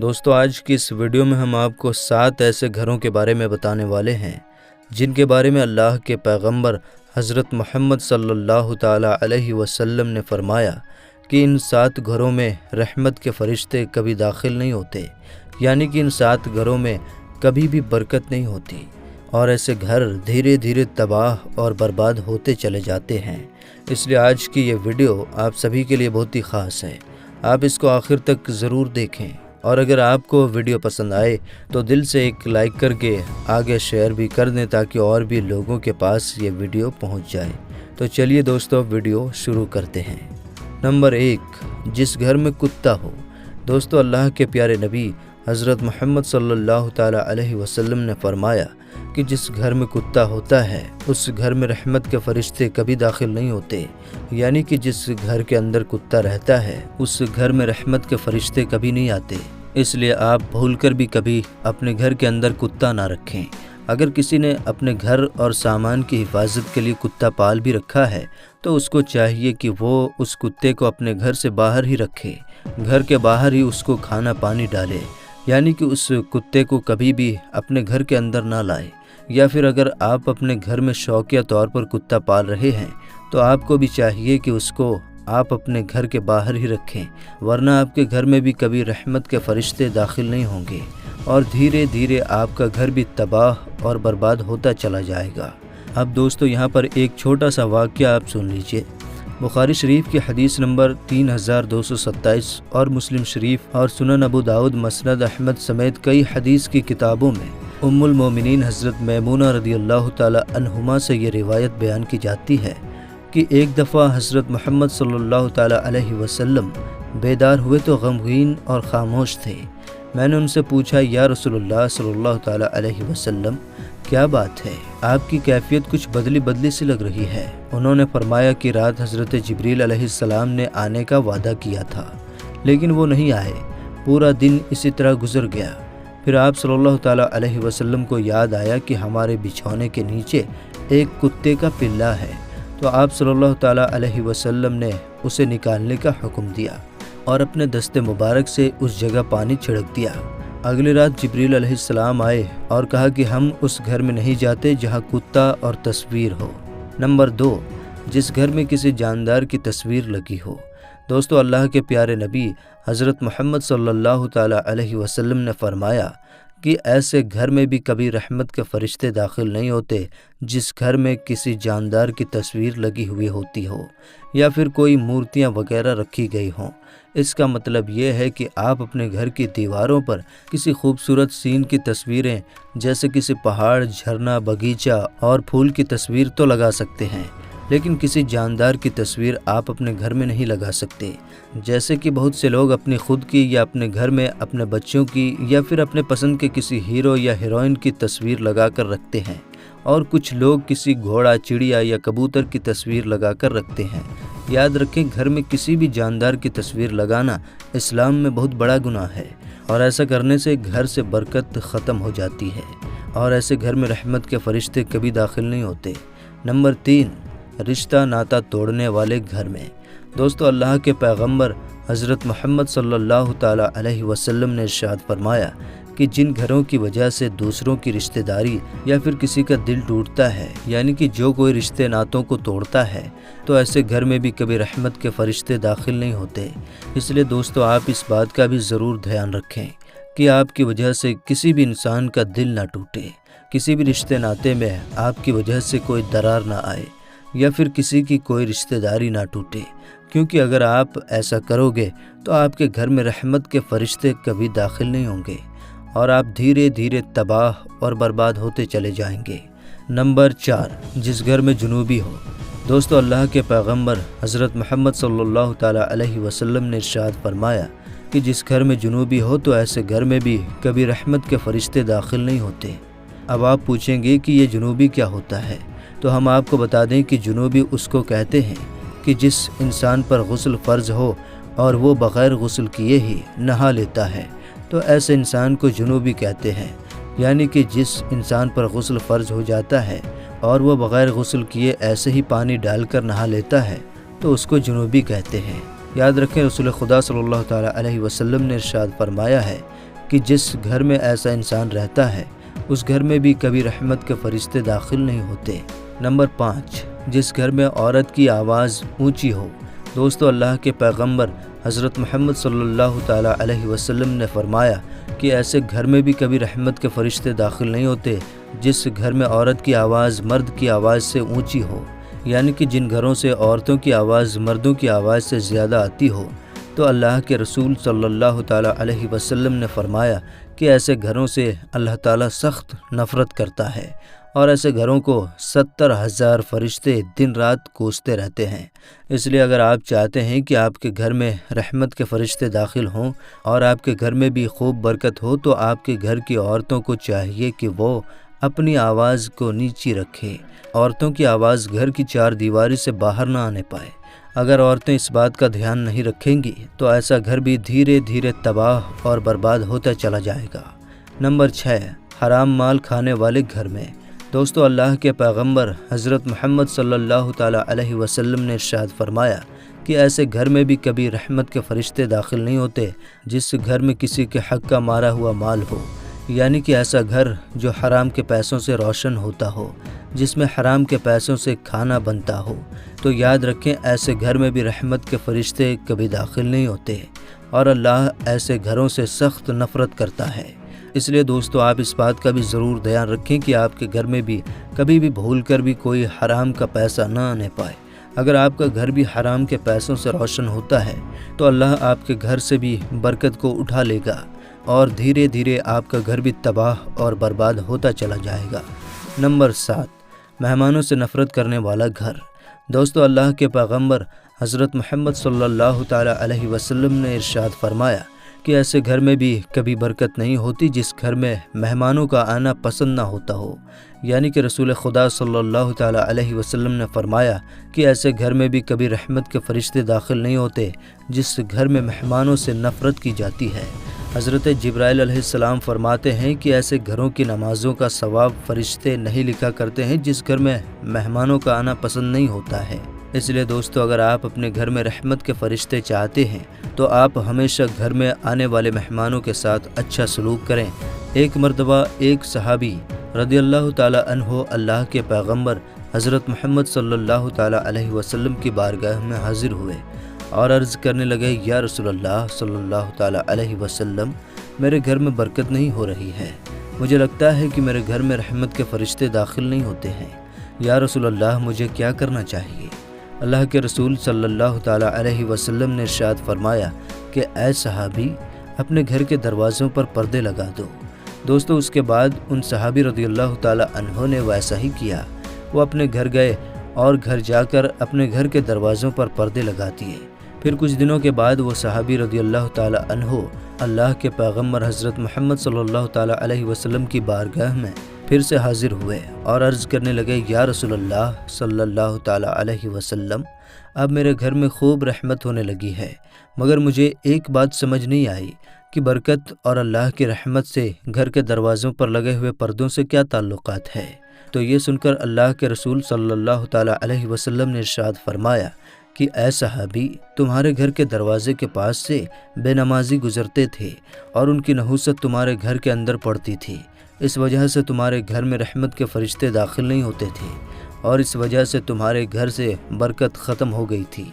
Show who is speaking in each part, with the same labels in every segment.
Speaker 1: دوستو آج کی اس ویڈیو میں ہم آپ کو 7 ایسے گھروں کے بارے میں بتانے والے ہیں جن کے بارے میں اللہ کے پیغمبر حضرت محمد صلی اللہ تعالی علیہ وسلم نے فرمایا کہ ان 7 گھروں میں رحمت کے فرشتے کبھی داخل نہیں ہوتے، یعنی کہ ان 7 گھروں میں کبھی بھی برکت نہیں ہوتی اور ایسے گھر دھیرے دھیرے تباہ اور برباد ہوتے چلے جاتے ہیں۔ اس لیے آج کی یہ ویڈیو آپ سبھی کے لیے بہت ہی خاص ہے، آپ اس کو آخر تک ضرور دیکھیں، اور اگر آپ کو ویڈیو پسند آئے تو دل سے ایک لائک کر کے آگے شیئر بھی کر دیں تاکہ اور بھی لوگوں کے پاس یہ ویڈیو پہنچ جائے۔ تو چلیے دوستو ویڈیو شروع کرتے ہیں۔ نمبر 1، جس گھر میں کتا ہو۔ دوستو اللہ کے پیارے نبی حضرت محمد صلی اللہ تعالی علیہ وسلم نے فرمایا کہ جس گھر میں کتا ہوتا ہے اس گھر میں رحمت کے فرشتے کبھی داخل نہیں ہوتے، یعنی کہ جس گھر کے اندر کتا رہتا ہے اس گھر میں رحمت کے فرشتے کبھی نہیں آتے۔ اس لیے آپ بھول کر بھی کبھی اپنے گھر کے اندر کتا نہ رکھیں۔ اگر کسی نے اپنے گھر اور سامان کی حفاظت کے لیے کتا پال بھی رکھا ہے تو اس کو چاہیے کہ وہ اس کتے کو اپنے گھر سے باہر ہی رکھے، گھر کے باہر ہی اس کو کھانا پانی ڈالے، یعنی کہ اس کتے کو کبھی بھی اپنے گھر کے اندر نہ لائے۔ یا پھر اگر آپ اپنے گھر میں شوقیہ طور پر کتا پال رہے ہیں تو آپ کو بھی چاہیے کہ اس کو آپ اپنے گھر کے باہر ہی رکھیں، ورنہ آپ کے گھر میں بھی کبھی رحمت کے فرشتے داخل نہیں ہوں گے اور دھیرے دھیرے آپ کا گھر بھی تباہ اور برباد ہوتا چلا جائے گا۔ اب دوستو یہاں پر ایک چھوٹا سا واقعہ آپ سن لیجئے۔ بخاری شریف کی حدیث نمبر 3227 اور مسلم شریف اور سنن ابو داؤد، مسند احمد سمیت کئی حدیث کی کتابوں میں ام المومنین حضرت میمونہ رضی اللہ تعالی عنہما سے یہ روایت بیان کی جاتی ہے کہ ایک دفعہ حضرت محمد صلی اللہ تعالی علیہ وسلم بیدار ہوئے تو غمگین اور خاموش تھے۔ میں نے ان سے پوچھا، یا رسول اللہ صلی اللہ تعالی علیہ وسلم، کیا بات ہے؟ آپ کی کیفیت کچھ بدلی سی لگ رہی ہے۔ انہوں نے فرمایا کہ رات حضرت جبریل علیہ السلام نے آنے کا وعدہ کیا تھا لیکن وہ نہیں آئے، پورا دن اسی طرح گزر گیا۔ پھر آپ صلی اللہ تعالی علیہ وسلم کو یاد آیا کہ ہمارے بچھونے کے نیچے ایک کتے کا پلہ ہے، تو آپ صلی اللہ تعالی علیہ وسلم نے اسے نکالنے کا حکم دیا اور اپنے دست مبارک سے اس جگہ پانی چھڑک دیا۔ اگلی رات جبریل علیہ السلام آئے اور کہا کہ ہم اس گھر میں نہیں جاتے جہاں کتا اور تصویر ہو۔ نمبر 2، جس گھر میں کسی جاندار کی تصویر لگی ہو۔ دوستو اللہ کے پیارے نبی حضرت محمد صلی اللہ تعالی علیہ وسلم نے فرمایا کہ ایسے گھر میں بھی کبھی رحمت کے فرشتے داخل نہیں ہوتے جس گھر میں کسی جاندار کی تصویر لگی ہوئی ہوتی ہو یا پھر کوئی مورتیاں وغیرہ رکھی گئی ہوں۔ اس کا مطلب یہ ہے کہ آپ اپنے گھر کی دیواروں پر کسی خوبصورت سین کی تصویریں جیسے کسی پہاڑ، جھرنا، باغیچہ اور پھول کی تصویر تو لگا سکتے ہیں، لیکن کسی جاندار کی تصویر آپ اپنے گھر میں نہیں لگا سکتے۔ جیسے کہ بہت سے لوگ اپنی خود کی یا اپنے گھر میں اپنے بچوں کی یا پھر اپنے پسند کے کسی ہیرو یا ہیروئن کی تصویر لگا کر رکھتے ہیں، اور کچھ لوگ کسی گھوڑا، چڑیا یا کبوتر کی تصویر لگا کر رکھتے ہیں۔ یاد رکھیں، گھر میں کسی بھی جاندار کی تصویر لگانا اسلام میں بہت بڑا گناہ ہے، اور ایسا کرنے سے گھر سے برکت ختم ہو جاتی ہے اور ایسے گھر میں رحمت کے فرشتے کبھی داخل نہیں ہوتے۔ نمبر 3، رشتہ ناتا توڑنے والے گھر میں۔ دوستو اللہ کے پیغمبر حضرت محمد صلی اللہ تعالی علیہ وسلم نے ارشاد فرمایا کہ جن گھروں کی وجہ سے دوسروں کی رشتہ داری یا پھر کسی کا دل ٹوٹتا ہے، یعنی کہ جو کوئی رشتے ناتوں کو توڑتا ہے، تو ایسے گھر میں بھی کبھی رحمت کے فرشتے داخل نہیں ہوتے۔ اس لیے دوستو آپ اس بات کا بھی ضرور دھیان رکھیں کہ آپ کی وجہ سے کسی بھی انسان کا دل نہ ٹوٹے، کسی بھی رشتے ناتے میں آپ کی وجہ سے کوئی درار نہ آئے یا پھر کسی کی کوئی رشتہ داری نہ ٹوٹے، کیونکہ اگر آپ ایسا کرو گے تو آپ کے گھر میں رحمت کے فرشتے کبھی داخل نہیں ہوں گے اور آپ دھیرے دھیرے تباہ اور برباد ہوتے چلے جائیں گے۔ نمبر 4، جس گھر میں جنوبی ہو۔ دوستو اللہ کے پیغمبر حضرت محمد صلی اللہ تعالی علیہ وسلم نے ارشاد فرمایا کہ جس گھر میں جنوبی ہو تو ایسے گھر میں بھی کبھی رحمت کے فرشتے داخل نہیں ہوتے۔ اب آپ پوچھیں گے کہ یہ جنوبی کیا ہوتا ہے، تو ہم آپ کو بتا دیں کہ جنوبی اس کو کہتے ہیں کہ جس انسان پر غسل فرض ہو اور وہ بغیر غسل کیے ہی نہا لیتا ہے، تو ایسے انسان کو جنوبی کہتے ہیں، یعنی کہ جس انسان پر غسل فرض ہو جاتا ہے اور وہ بغیر غسل کیے ایسے ہی پانی ڈال کر نہا لیتا ہے تو اس کو جنوبی کہتے ہیں۔ یاد رکھیں رسول خدا صلی اللہ تعالی علیہ وسلم نے ارشاد فرمایا ہے کہ جس گھر میں ایسا انسان رہتا ہے اس گھر میں بھی کبھی رحمت کے فرشتے داخل نہیں ہوتے۔ نمبر 5، جس گھر میں عورت کی آواز اونچی ہو۔ دوستو، اللہ کے پیغمبر حضرت محمد صلی اللہ تعالیٰ علیہ وسلم نے فرمایا کہ ایسے گھر میں بھی کبھی رحمت کے فرشتے داخل نہیں ہوتے جس گھر میں عورت کی آواز مرد کی آواز سے اونچی ہو، یعنی کہ جن گھروں سے عورتوں کی آواز مردوں کی آواز سے زیادہ آتی ہو، تو اللہ کے رسول صلی اللہ تعالیٰ علیہ وسلم نے فرمایا کہ ایسے گھروں سے اللہ تعالیٰ سخت نفرت کرتا ہے، اور ایسے گھروں کو 70,000 فرشتے دن رات کوستے رہتے ہیں۔ اس لیے اگر آپ چاہتے ہیں کہ آپ کے گھر میں رحمت کے فرشتے داخل ہوں اور آپ کے گھر میں بھی خوب برکت ہو، تو آپ کے گھر کی عورتوں کو چاہیے کہ وہ اپنی آواز کو نیچی رکھیں۔ عورتوں کی آواز گھر کی 4 دیواری سے باہر نہ آنے پائے۔ اگر عورتیں اس بات کا دھیان نہیں رکھیں گی تو ایسا گھر بھی دھیرے دھیرے تباہ اور برباد ہوتا چلا جائے گا۔ نمبر 6، حرام مال کھانے والے گھر میں۔ دوستو، اللہ کے پیغمبر حضرت محمد صلی اللہ تعالیٰ علیہ وسلم نے ارشاد فرمایا کہ ایسے گھر میں بھی کبھی رحمت کے فرشتے داخل نہیں ہوتے جس گھر میں کسی کے حق کا مارا ہوا مال ہو، یعنی کہ ایسا گھر جو حرام کے پیسوں سے روشن ہوتا ہو، جس میں حرام کے پیسوں سے کھانا بنتا ہو۔ تو یاد رکھیں، ایسے گھر میں بھی رحمت کے فرشتے کبھی داخل نہیں ہوتے، اور اللہ ایسے گھروں سے سخت نفرت کرتا ہے۔ اس لیے دوستو، آپ اس بات کا بھی ضرور دھیان رکھیں کہ آپ کے گھر میں بھی کبھی بھی بھول کر بھی کوئی حرام کا پیسہ نہ آنے پائے۔ اگر آپ کا گھر بھی حرام کے پیسوں سے روشن ہوتا ہے تو اللہ آپ کے گھر سے بھی برکت کو اٹھا لے گا، اور دھیرے دھیرے آپ کا گھر بھی تباہ اور برباد ہوتا چلا جائے گا۔ نمبر 7، مہمانوں سے نفرت کرنے والا گھر۔ دوستو، اللہ کے پیغمبر حضرت محمد صلی اللہ تعالیٰ علیہ وسلم نے ارشاد فرمایا کہ ایسے گھر میں بھی کبھی برکت نہیں ہوتی جس گھر میں مہمانوں کا آنا پسند نہ ہوتا ہو، یعنی کہ رسول خدا صلی اللہ تعالیٰ علیہ وسلم نے فرمایا کہ ایسے گھر میں بھی کبھی رحمت کے فرشتے داخل نہیں ہوتے جس گھر میں مہمانوں سے نفرت کی جاتی ہے۔ حضرت جبرائیل علیہ السلام فرماتے ہیں کہ ایسے گھروں کی نمازوں کا ثواب فرشتے نہیں لکھا کرتے ہیں جس گھر میں مہمانوں کا آنا پسند نہیں ہوتا ہے۔ اس لیے دوستو، اگر آپ اپنے گھر میں رحمت کے فرشتے چاہتے ہیں تو آپ ہمیشہ گھر میں آنے والے مہمانوں کے ساتھ اچھا سلوک کریں۔ ایک مرتبہ ایک صحابی رضی اللہ تعالیٰ عنہ اللہ کے پیغمبر حضرت محمد صلی اللہ تعالیٰ علیہ وسلم کی بارگاہ میں حاضر ہوئے اور عرض کرنے لگے، یا رسول اللہ صلی اللہ تعالیٰ علیہ وسلم، میرے گھر میں برکت نہیں ہو رہی ہے، مجھے لگتا ہے کہ میرے گھر میں رحمت کے فرشتے داخل نہیں ہوتے ہیں، یا رسول اللہ مجھے کیا کرنا چاہیے؟ اللہ کے رسول صلی اللہ تعالیٰ علیہ وسلم نے ارشاد فرمایا کہ اے صحابی، اپنے گھر کے دروازوں پر پردے لگا دو۔ دوستو، اس کے بعد ان صحابی رضی اللہ تعالیٰ عنہ نے ویسا ہی کیا۔ وہ اپنے گھر گئے اور گھر جا کر اپنے گھر کے دروازوں پر پردے لگا دیے۔ پھر کچھ دنوں کے بعد وہ صحابی رضی اللہ تعالیٰ عنہ اللہ کے پیغمبر حضرت محمد صلی اللہ تعالیٰ علیہ وسلم کی بارگاہ میں پھر سے حاضر ہوئے اور عرض کرنے لگے، یا رسول اللہ صلی اللہ تعالیٰ علیہ وسلم، اب میرے گھر میں خوب رحمت ہونے لگی ہے، مگر مجھے ایک بات سمجھ نہیں آئی کہ برکت اور اللہ کی رحمت سے گھر کے دروازوں پر لگے ہوئے پردوں سے کیا تعلقات ہے؟ تو یہ سن کر اللہ کے رسول صلی اللہ تعالیٰ علیہ وسلم نے ارشاد فرمایا کہ اے صحابی، تمہارے گھر کے دروازے کے پاس سے بے نمازی گزرتے تھے اور ان کی نحوست تمہارے گھر کے اندر پڑتی تھی، اس وجہ سے تمہارے گھر میں رحمت کے فرشتے داخل نہیں ہوتے تھے، اور اس وجہ سے تمہارے گھر سے برکت ختم ہو گئی تھی،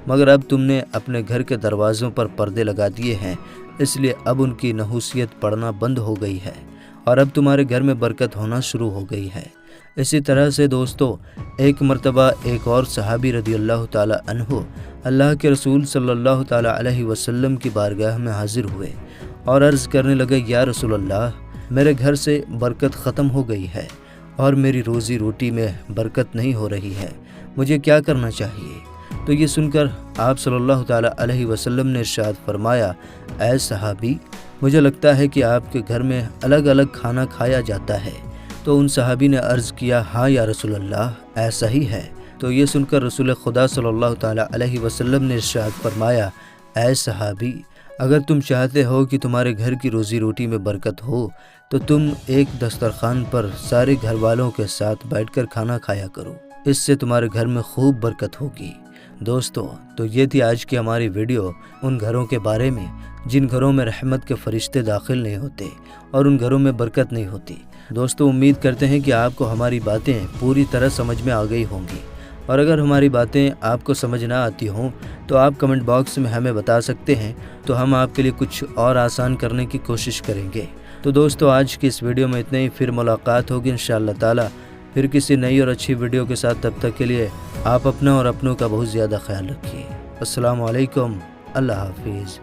Speaker 1: مگر اب تم نے اپنے گھر کے دروازوں پر پردے لگا دیے ہیں، اس لیے اب ان کی نحوست پڑنا بند ہو گئی ہے، اور اب تمہارے گھر میں برکت ہونا شروع ہو گئی ہے۔ اسی طرح سے دوستو، ایک مرتبہ ایک اور صحابی رضی اللہ تعالیٰ عنہ اللہ کے رسول صلی اللہ تعالیٰ علیہ وسلم کی بارگاہ میں حاضر ہوئے اور عرض کرنے لگے، یا رسول اللہ، میرے گھر سے برکت ختم ہو گئی ہے اور میری روزی روٹی میں برکت نہیں ہو رہی ہے، مجھے کیا کرنا چاہیے؟ تو یہ سن کر آپ صلی اللہ تعالیٰ علیہ وسلم نے ارشاد فرمایا، اے صحابی، مجھے لگتا ہے کہ آپ کے گھر میں الگ الگ کھانا کھایا جاتا ہے۔ تو ان صحابی نے عرض کیا، ہاں یا رسول اللہ، ایسا ہی ہے۔ تو یہ سن کر رسول خدا صلی اللہ تعالیٰ علیہ وسلم نے ارشاد فرمایا، اے صحابی، اگر تم چاہتے ہو کہ تمہارے گھر کی روزی روٹی میں برکت ہو تو تم ایک دسترخوان پر سارے گھر والوں کے ساتھ بیٹھ کر کھانا کھایا کرو، اس سے تمہارے گھر میں خوب برکت ہوگی۔ دوستو تو یہ تھی آج کی ہماری ویڈیو ان گھروں کے بارے میں جن گھروں میں رحمت کے فرشتے داخل نہیں ہوتے اور ان گھروں میں برکت نہیں ہوتی۔ دوستو امید کرتے ہیں کہ آپ کو ہماری باتیں پوری طرح سمجھ میں آ گئی ہوں گی، اور اگر ہماری باتیں آپ کو سمجھ نہ آتی ہوں تو آپ کمنٹ باکس میں ہمیں بتا سکتے ہیں، تو ہم آپ کے لیے کچھ اور آسان کرنے کی کوشش کریں گے۔ تو دوستو آج کی اس ویڈیو میں اتنا ہی، پھر ملاقات ہوگی انشاءاللہ تعالی پھر کسی نئی اور اچھی ویڈیو کے ساتھ۔ تب تک کے لیے آپ اپنا اور اپنوں کا بہت زیادہ خیال رکھیے۔ السلام علیکم، اللہ حافظ۔